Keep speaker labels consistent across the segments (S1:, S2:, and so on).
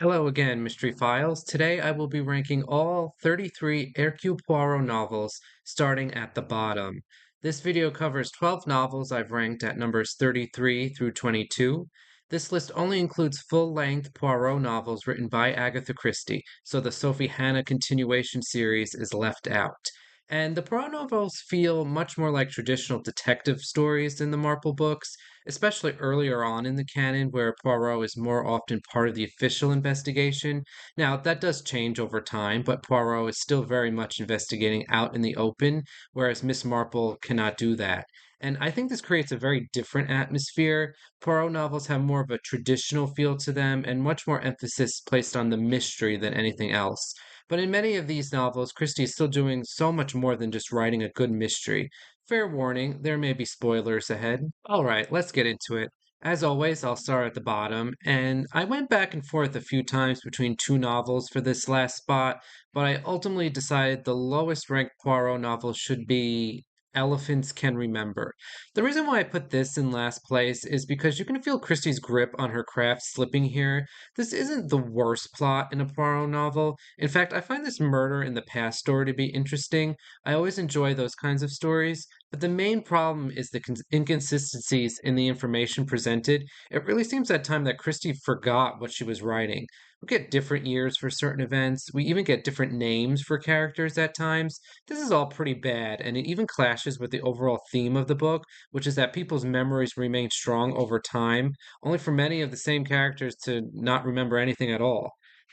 S1: Hello again, Mystery Files. Today I will be ranking all 33 Hercule Poirot novels, starting at the bottom. This video covers 12 novels I've ranked at numbers 33 through 22. This list only includes full-length Poirot novels written by Agatha Christie, so the Sophie Hannah continuation series is left out. And the Poirot novels feel much more like traditional detective stories than the Marple books, especially earlier on in the canon where Poirot is more often part of the official investigation. Now, that does change over time, but Poirot is still very much investigating out in the open, whereas Miss Marple cannot do that. And I think this creates a very different atmosphere. Poirot novels have more of a traditional feel to them and much more emphasis placed on the mystery than anything else. But in many of these novels, Christie is still doing so much more than just writing a good mystery. Fair warning, there may be spoilers ahead. All right, let's get into it. As always, I'll start at the bottom, and I went back and forth a few times between two novels for this last spot, but I ultimately decided the lowest ranked Poirot novel should be Elephants Can Remember. The reason why I put this in last place is because you can feel Christie's grip on her craft slipping here. This isn't the worst plot in a Poirot novel. In fact, I find this murder in the past story to be interesting. I always enjoy those kinds of stories. But the main problem is the inconsistencies in the information presented. It really seems at time that Christie forgot what she was writing. We get different years for certain events. We even get different names for characters at times. This is all pretty bad, and it even clashes with the overall theme of the book, which is that people's memories remain strong over time, only for many of the same characters to not remember anything at all.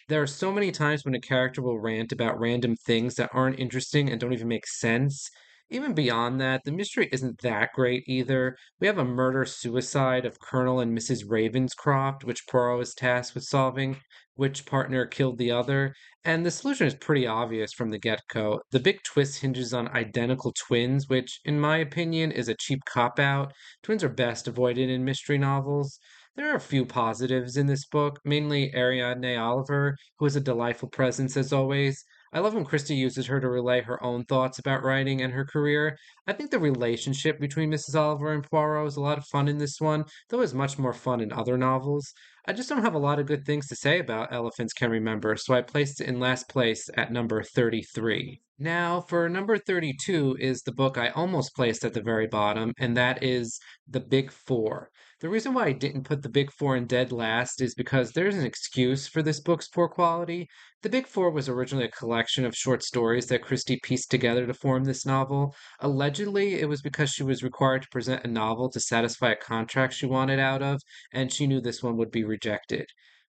S1: There are so many times when a character will rant about random things that aren't interesting and don't even make sense. Even beyond that, the mystery isn't that great either. We have a murder-suicide of Colonel and Mrs. Ravenscroft, which Poirot is tasked with solving. Which partner killed the other? And the solution is pretty obvious from the get-go. The big twist hinges on identical twins, which, in my opinion, is a cheap cop-out. Twins are best avoided in mystery novels. There are a few positives in this book, mainly Ariadne Oliver, who is a delightful presence as always. I love when Christie uses her to relay her own thoughts about writing and her career. I think the relationship between Mrs. Oliver and Poirot is a lot of fun in this one, though it's much more fun in other novels. I just don't have a lot of good things to say about Elephants Can Remember, so I placed it in last place at number 33. Now, for number 32 is the book I almost placed at the very bottom, and that is The Big Four. The reason why I didn't put The Big Four in dead last is because there's an excuse for this book's poor quality. The Big Four was originally a collection of short stories that Christie pieced together to form this novel. Allegedly, it was because she was required to present a novel to satisfy a contract she wanted out of, and she knew this one would be rejected.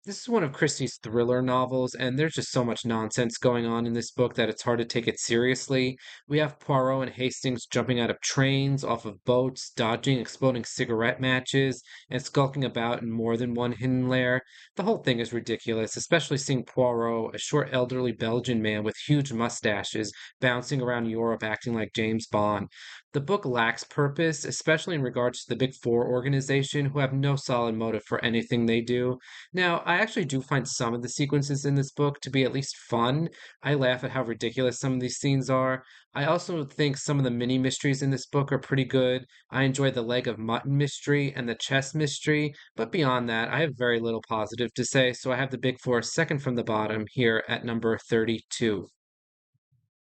S1: This is one of Christie's thriller novels, and there's just so much nonsense going on in this book that it's hard to take it seriously. We have Poirot and Hastings jumping out of trains, off of boats, dodging exploding cigarette matches, and skulking about in more than one hidden lair. The whole thing is ridiculous, especially seeing Poirot, a short elderly Belgian man with huge mustaches, bouncing around Europe acting like James Bond. The book lacks purpose, especially in regards to the Big Four organization, who have no solid motive for anything they do. Now, I actually do find some of the sequences in this book to be at least fun. I laugh at how ridiculous some of these scenes are. I also think some of the mini mysteries in this book are pretty good. I enjoy the leg of mutton mystery and the chest mystery, but beyond that, I have very little positive to say, so I have the Big Four second from the bottom here at number 32.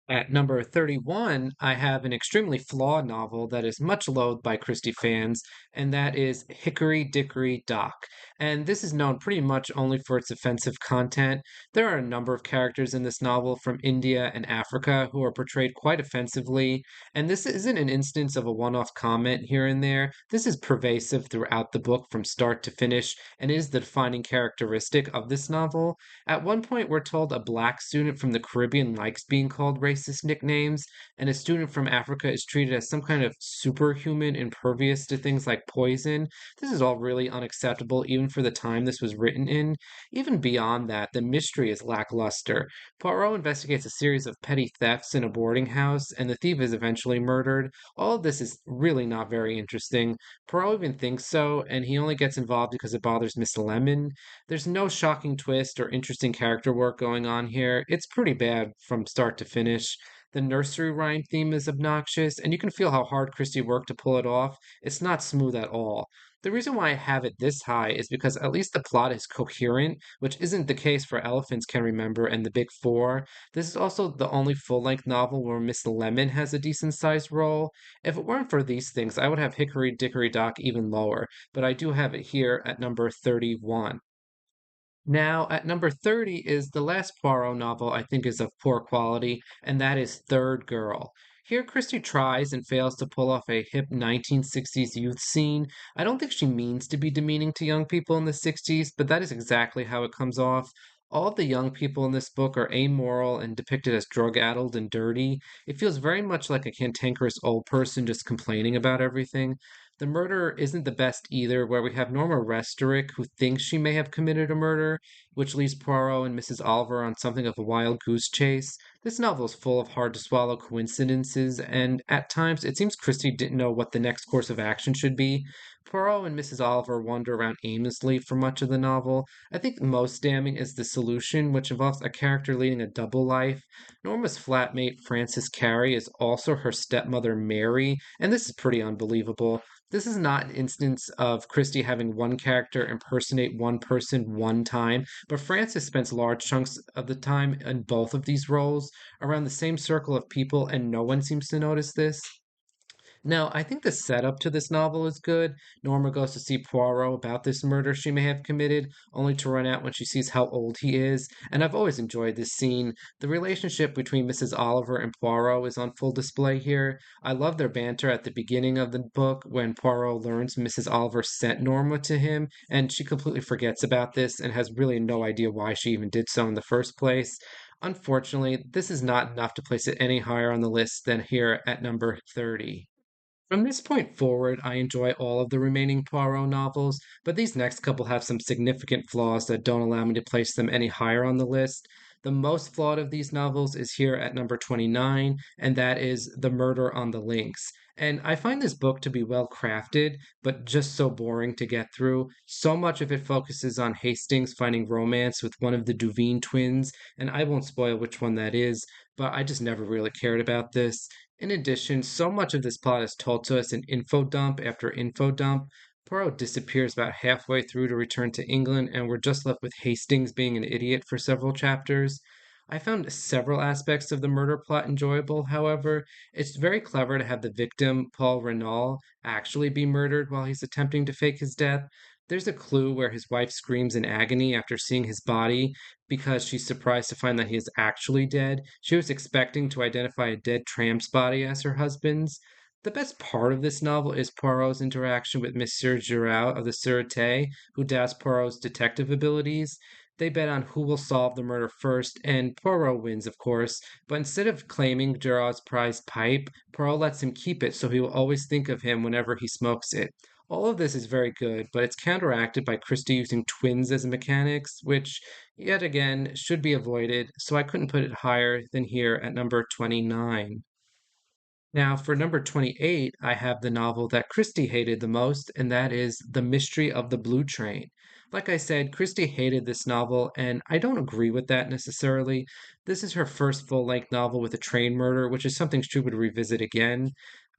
S1: At number 31, I have an extremely flawed novel that is much loathed by Christie fans, and that is Hickory, Dickory, Dock. And this is known pretty much only for its offensive content. There are a number of characters in this novel from India and Africa who are portrayed quite offensively, and this isn't an instance of a one-off comment here and there. This is pervasive throughout the book from start to finish, and is the defining characteristic of this novel. At one point, we're told a black student from the Caribbean likes being called racist nicknames, and a student from Africa is treated as some kind of superhuman impervious to things like poison. This is all really unacceptable, even for the time this was written in. Even beyond that, the mystery is lackluster. Poirot investigates a series of petty thefts in a boarding house, and the thief is eventually murdered. All of this is really not very interesting. Poirot even thinks so, and he only gets involved because it bothers Miss Lemon. There's no shocking twist or interesting character work going on here. It's pretty bad from start to finish. The nursery rhyme theme is obnoxious, and you can feel how hard Christie worked to pull it off. It's not smooth at all. The reason why I have it this high is because at least the plot is coherent, which isn't the case for Elephants Can Remember and The Big Four. This is also the only full-length novel where Miss Lemon has a decent-sized role. If it weren't for these things, I would have Hickory Dickory Dock even lower, but I do have it here at number 31. Now, at number 30 is the last Poirot novel I think is of poor quality, and that is Third Girl. Here, Christie tries and fails to pull off a hip 1960s youth scene. I don't think she means to be demeaning to young people in the 60s, but that is exactly how it comes off. All of the young people in this book are amoral and depicted as drug-addled and dirty. It feels very much like a cantankerous old person just complaining about everything. The murder isn't the best either, where we have Norma Restorick, who thinks she may have committed a murder, which leaves Poirot and Mrs. Oliver on something of a wild goose chase. This novel is full of hard to swallow coincidences, and at times it seems Christie didn't know what the next course of action should be. Poirot and Mrs. Oliver wander around aimlessly for much of the novel. I think most damning is the solution, which involves a character leading a double life. Norma's flatmate, Frances Carey, is also her stepmother, Mary, and this is pretty unbelievable. This is not an instance of Christie having one character impersonate one person one time, but Frances spends large chunks of the time in both of these roles around the same circle of people, and no one seems to notice this. Now, I think the setup to this novel is good. Norma goes to see Poirot about this murder she may have committed, only to run out when she sees how old he is. And I've always enjoyed this scene. The relationship between Mrs. Oliver and Poirot is on full display here. I love their banter at the beginning of the book when Poirot learns Mrs. Oliver sent Norma to him, and she completely forgets about this and has really no idea why she even did so in the first place. Unfortunately, this is not enough to place it any higher on the list than here at number 30. From this point forward, I enjoy all of the remaining Poirot novels, but these next couple have some significant flaws that don't allow me to place them any higher on the list. The most flawed of these novels is here at number 29, and that is The Murder on the Links. And I find this book to be well crafted, but just so boring to get through. So much of it focuses on Hastings finding romance with one of the Duveen twins, and I won't spoil which one that is, but I just never really cared about this. In addition, so much of this plot is told to us in info dump after info dump. Poirot disappears about halfway through to return to England, and we're just left with Hastings being an idiot for several chapters. I found several aspects of the murder plot enjoyable, however. It's very clever to have the victim, Paul Renault, actually be murdered while he's attempting to fake his death. There's a clue where his wife screams in agony after seeing his body because she's surprised to find that he is actually dead. She was expecting to identify a dead tramp's body as her husband's. The best part of this novel is Poirot's interaction with Monsieur Giraud of the Sûreté, who doubts Poirot's detective abilities. They bet on who will solve the murder first, and Poirot wins, of course. But instead of claiming Giraud's prized pipe, Poirot lets him keep it so he will always think of him whenever he smokes it. All of this is very good, but it's counteracted by Christie using twins as mechanics, which, yet again, should be avoided, so I couldn't put it higher than here at number 29. Now, for number 28, I have the novel that Christie hated the most, and that is The Mystery of the Blue Train. Like I said, Christie hated this novel, and I don't agree with that necessarily. This is her first full length novel with a train murder, which is something she would revisit again.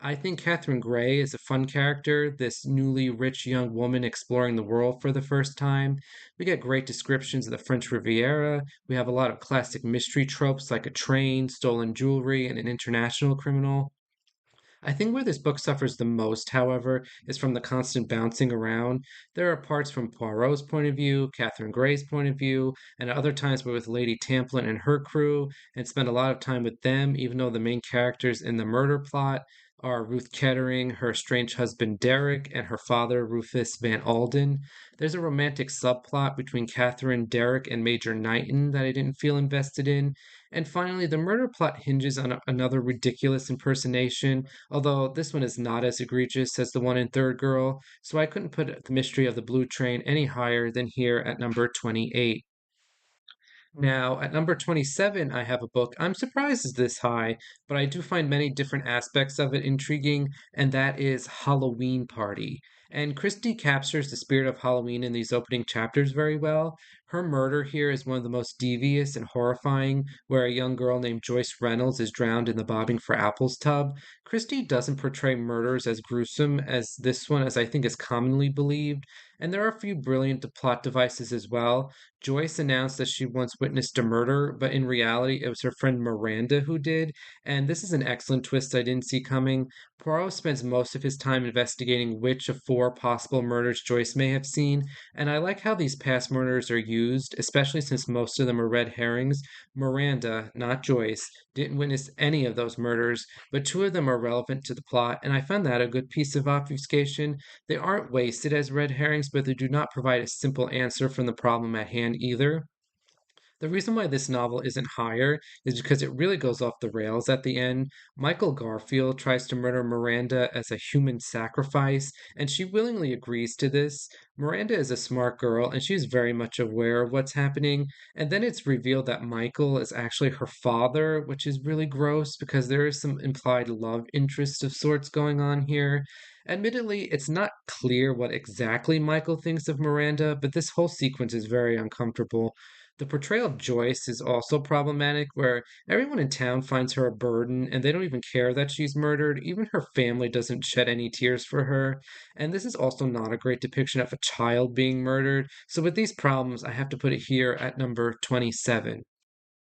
S1: I think Catherine Gray is a fun character, this newly rich young woman exploring the world for the first time. We get great descriptions of the French Riviera. We have a lot of classic mystery tropes like a train, stolen jewelry, and an international criminal. I think where this book suffers the most, however, is from the constant bouncing around. There are parts from Poirot's point of view, Catherine Gray's point of view, and at other times we're with Lady Tamplin and her crew, and spend a lot of time with them, even though the main characters in the murder plot are Ruth Kettering, her estranged husband Derek, and her father Rufus Van Alden. There's a romantic subplot between Catherine, Derek, and Major Knighton that I didn't feel invested in. And finally, the murder plot hinges on another ridiculous impersonation, although this one is not as egregious as the one in Third Girl, so I couldn't put The Mystery of the Blue Train any higher than here at number 28. Now, at number 27, I have a book I'm surprised is this high, but I do find many different aspects of it intriguing, and that is Halloween Party. And Christie captures the spirit of Halloween in these opening chapters very well. Her murder here is one of the most devious and horrifying, where a young girl named Joyce Reynolds is drowned in the Bobbing for Apples tub. Christie doesn't portray murders as gruesome as this one, as I think is commonly believed, and there are a few brilliant plot devices as well. Joyce announced that she once witnessed a murder, but in reality, it was her friend Miranda who did, and this is an excellent twist I didn't see coming. Poirot spends most of his time investigating which of four possible murders Joyce may have seen, and I like how these past murders are used, especially since most of them are red herrings. Miranda, not Joyce, didn't witness any of those murders, but two of them are relevant to the plot, and I found that a good piece of obfuscation. They aren't wasted as red herrings, but they do not provide a simple answer from the problem at hand either. The reason why this novel isn't higher is because it really goes off the rails at the end. Michael Garfield tries to murder Miranda as a human sacrifice, and she willingly agrees to this. Miranda is a smart girl, and she's very much aware of what's happening. And then it's revealed that Michael is actually her father, which is really gross because there is some implied love interest of sorts going on here. Admittedly, it's not clear what exactly Michael thinks of Miranda, but this whole sequence is very uncomfortable. The portrayal of Joyce is also problematic, where everyone in town finds her a burden and they don't even care that she's murdered. Even her family doesn't shed any tears for her. And this is also not a great depiction of a child being murdered. So, with these problems, I have to put it here at number 27.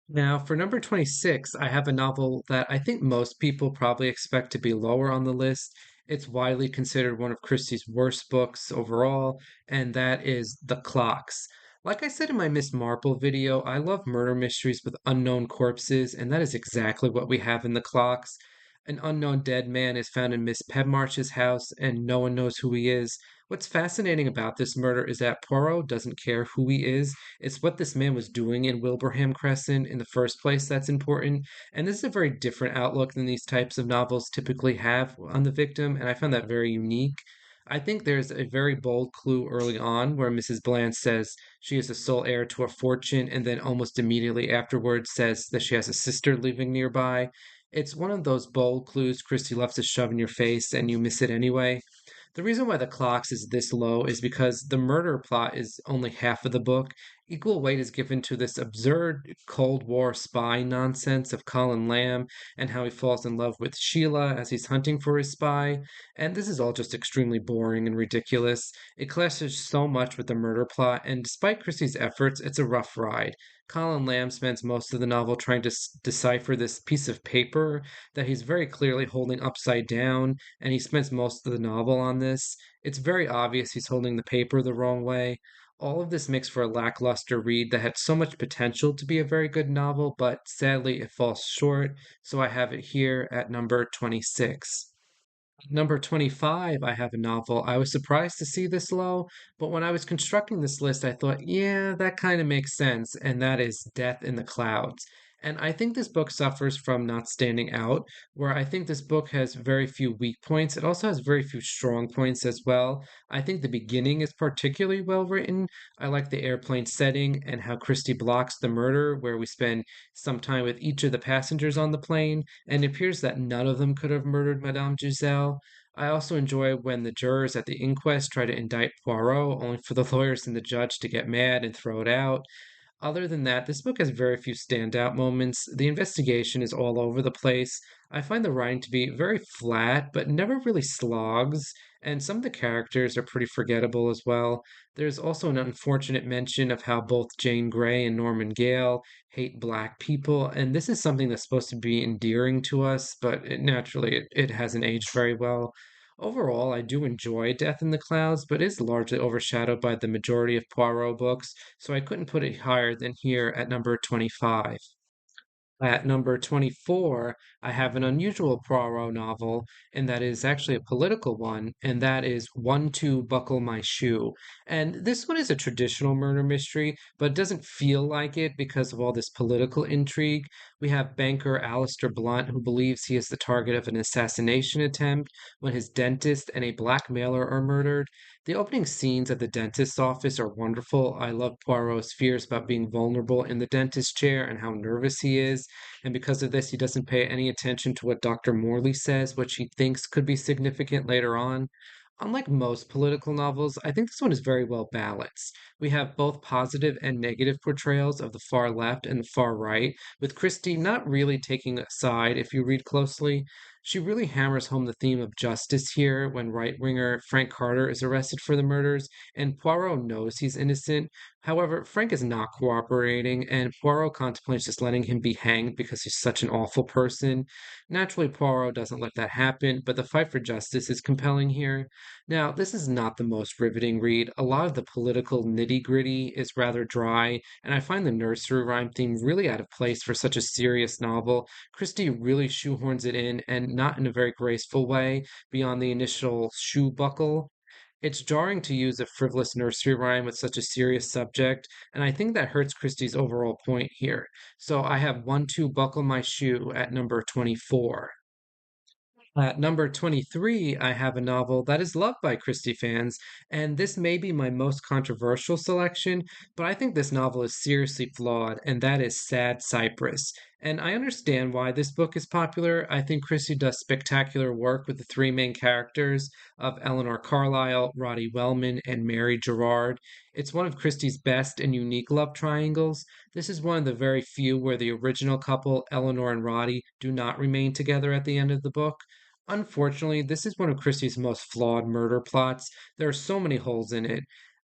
S1: Now, for number 26, I have a novel that I think most people probably expect to be lower on the list. It's widely considered one of Christie's worst books overall, and that is The Clocks. Like I said in my Miss Marple video, I love murder mysteries with unknown corpses, and that is exactly what we have in The Clocks. An unknown dead man is found in Miss Pedmarsh's house, and no one knows who he is. What's fascinating about this murder is that Poirot doesn't care who he is. It's what this man was doing in Wilbraham Crescent in the first place that's important. And this is a very different outlook than these types of novels typically have on the victim, and I found that very unique. I think there's a very bold clue early on where Mrs. Bland says she is the sole heir to a fortune, and then almost immediately afterwards says that she has a sister living nearby. It's one of those bold clues Christie loves to shove in your face, and you miss it anyway. The reason why the clocks is this low is because the murder plot is only half of the book. Equal weight is given to this absurd Cold War spy nonsense of Colin Lamb and how he falls in love with Sheila as he's hunting for his spy. And this is all just extremely boring and ridiculous. It clashes so much with the murder plot, and despite Christie's efforts, it's a rough ride. Colin Lamb spends most of the novel trying to decipher this piece of paper that he's very clearly holding upside down, and he spends most of the novel on this. It's very obvious he's holding the paper the wrong way. All of this makes for a lackluster read that had so much potential to be a very good novel, but sadly it falls short, so I have it here at number 26. Number 25, I have a novel. I was surprised to see this low, but when I was constructing this list, I thought, yeah, that kind of makes sense, and that is Death in the Clouds. And I think this book suffers from not standing out, where I think this book has very few weak points. It also has very few strong points as well. I think the beginning is particularly well written. I like the airplane setting and how Christie blocks the murder, where we spend some time with each of the passengers on the plane, and it appears that none of them could have murdered Madame Giselle. I also enjoy when the jurors at the inquest try to indict Poirot, only for the lawyers and the judge to get mad and throw it out. Other than that, this book has very few standout moments. The investigation is all over the place. I find the writing to be very flat, but never really slogs, and some of the characters are pretty forgettable as well. There's also an unfortunate mention of how both Jane Grey and Norman Gale hate black people, and this is something that's supposed to be endearing to us, but it hasn't aged very well. Overall, I do enjoy Death in the Clouds, but it's largely overshadowed by the majority of Poirot books, so I couldn't put it higher than here at number 25. At number 24, I have an unusual Poirot novel, and that is actually a political one, and that is One Two Buckle My Shoe. And this one is a traditional murder mystery, but it doesn't feel like it because of all this political intrigue. We have banker Alistair Blunt, who believes he is the target of an assassination attempt when his dentist and a blackmailer are murdered. The opening scenes at the dentist's office are wonderful. I love Poirot's fears about being vulnerable in the dentist chair and how nervous he is. And because of this, he doesn't pay any attention to what Dr. Morley says, which he thinks could be significant later on. Unlike most political novels, I think this one is very well balanced. We have both positive and negative portrayals of the far left and the far right, with Christie not really taking a side if you read closely. She really hammers home the theme of justice here when right winger Frank Carter is arrested for the murders, and Poirot knows he's innocent. However, Frank is not cooperating, and Poirot contemplates just letting him be hanged because he's such an awful person. Naturally, Poirot doesn't let that happen, but the fight for justice is compelling here. Now, this is not the most riveting read. A lot of the political nitty-gritty is rather dry, and I find the nursery rhyme theme really out of place for such a serious novel. Christie really shoehorns it in, and not in a very graceful way, beyond the initial shoe buckle. It's jarring to use a frivolous nursery rhyme with such a serious subject, and I think that hurts Christie's overall point here. So I have 1 2 Buckle My Shoe at number 24. At number 23, I have a novel that is loved by Christie fans, and this may be my most controversial selection, but I think this novel is seriously flawed, and that is Sad Cypress. And I understand why this book is popular. I think Christie does spectacular work with the three main characters of Eleanor Carlyle, Roddy Wellman, and Mary Gerard. It's one of Christie's best and unique love triangles. This is one of the very few where the original couple, Eleanor and Roddy, do not remain together at the end of the book. Unfortunately, this is one of Christie's most flawed murder plots. There are so many holes in it.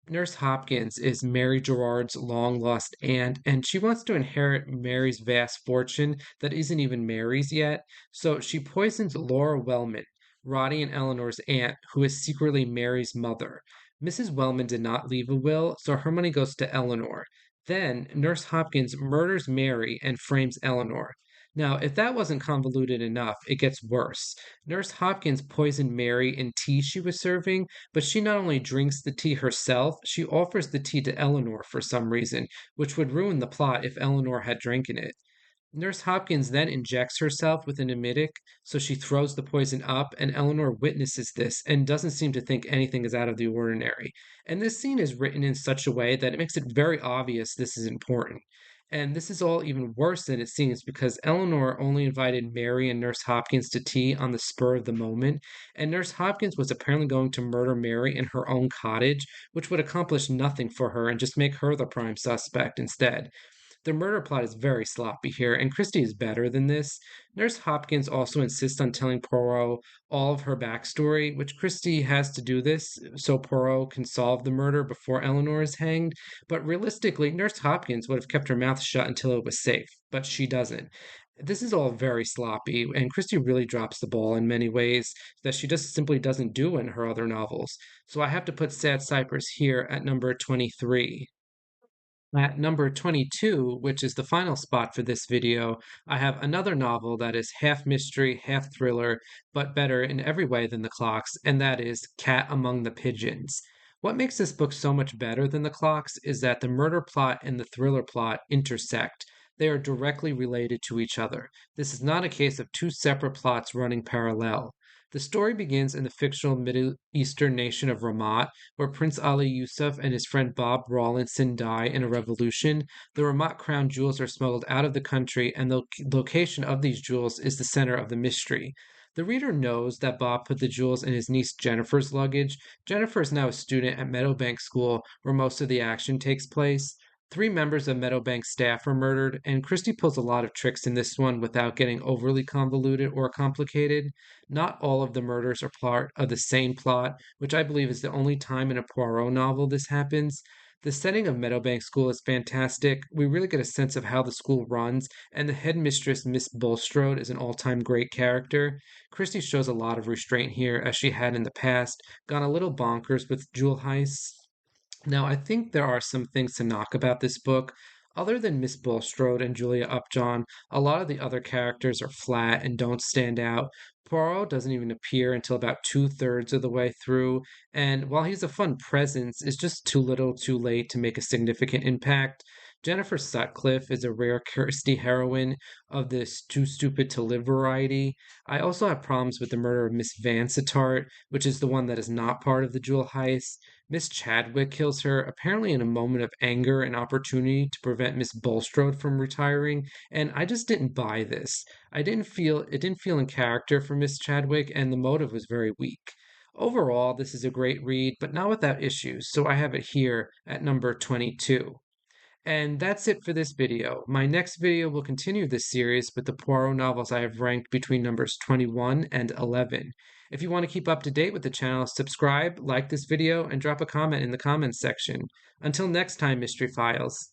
S1: Nurse Hopkins is Mary Gerard's long lost aunt, and she wants to inherit Mary's vast fortune that isn't even Mary's yet. So she poisons Laura Wellman, Roddy and Eleanor's aunt, who is secretly Mary's mother. Mrs. Wellman did not leave a will, so her money goes to Eleanor. Then Nurse Hopkins murders Mary and frames Eleanor. Now, if that wasn't convoluted enough, it gets worse. Nurse Hopkins poisoned Mary in tea she was serving, but she not only drinks the tea herself, she offers the tea to Eleanor for some reason, which would ruin the plot if Eleanor had drinking it. Nurse Hopkins then injects herself with an emetic, so she throws the poison up, and Eleanor witnesses this and doesn't seem to think anything is out of the ordinary. And this scene is written in such a way that it makes it very obvious this is important. And this is all even worse than it seems because Eleanor only invited Mary and Nurse Hopkins to tea on the spur of the moment, and Nurse Hopkins was apparently going to murder Mary in her own cottage, which would accomplish nothing for her and just make her the prime suspect instead. The murder plot is very sloppy here, and Christie is better than this. Nurse Hopkins also insists on telling Poirot all of her backstory, which Christie has to do this so Poirot can solve the murder before Eleanor is hanged. But realistically, Nurse Hopkins would have kept her mouth shut until it was safe, but she doesn't. This is all very sloppy, and Christie really drops the ball in many ways that she just simply doesn't do in her other novels. So I have to put Sad Cypress here at number 23. At number 22, which is the final spot for this video, I have another novel that is half mystery, half thriller, but better in every way than The Clocks, and that is Cat Among the Pigeons. What makes this book so much better than The Clocks is that the murder plot and the thriller plot intersect. They are directly related to each other. This is not a case of two separate plots running parallel. The story begins in the fictional Middle Eastern nation of Ramat, where Prince Ali Yusuf and his friend Bob Rawlinson die in a revolution. The Ramat crown jewels are smuggled out of the country, and the location of these jewels is the center of the mystery. The reader knows that Bob put the jewels in his niece Jennifer's luggage. Jennifer is now a student at Meadowbank School, where most of the action takes place. Three members of Meadowbank's staff are murdered, and Christie pulls a lot of tricks in this one without getting overly convoluted or complicated. Not all of the murders are part of the same plot, which I believe is the only time in a Poirot novel this happens. The setting of Meadowbank School is fantastic. We really get a sense of how the school runs, and the headmistress, Miss Bulstrode, is an all time great character. Christie shows a lot of restraint here, as she had in the past, gone a little bonkers with jewel heists. Now, I think there are some things to knock about this book. Other than Miss Bulstrode and Julia Upjohn, a lot of the other characters are flat and don't stand out. Poirot doesn't even appear until about two-thirds of the way through, and while he's a fun presence, it's just too little too late to make a significant impact. Jennifer Sutcliffe is a rare Kirsty heroine of this too stupid to live variety. I also have problems with the murder of Miss Vansittart, which is the one that is not part of the jewel heist. Miss Chadwick kills her, apparently in a moment of anger and opportunity to prevent Miss Bulstrode from retiring, and I just didn't buy this. I didn't feel it didn't feel in character for Miss Chadwick, and the motive was very weak. Overall, this is a great read, but not without issues, so I have it here at number 22. And that's it for this video. My next video will continue this series with the Poirot novels I have ranked between numbers 21 and 11. If you want to keep up to date with the channel, subscribe, like this video, and drop a comment in the comments section. Until next time, Mystery Files.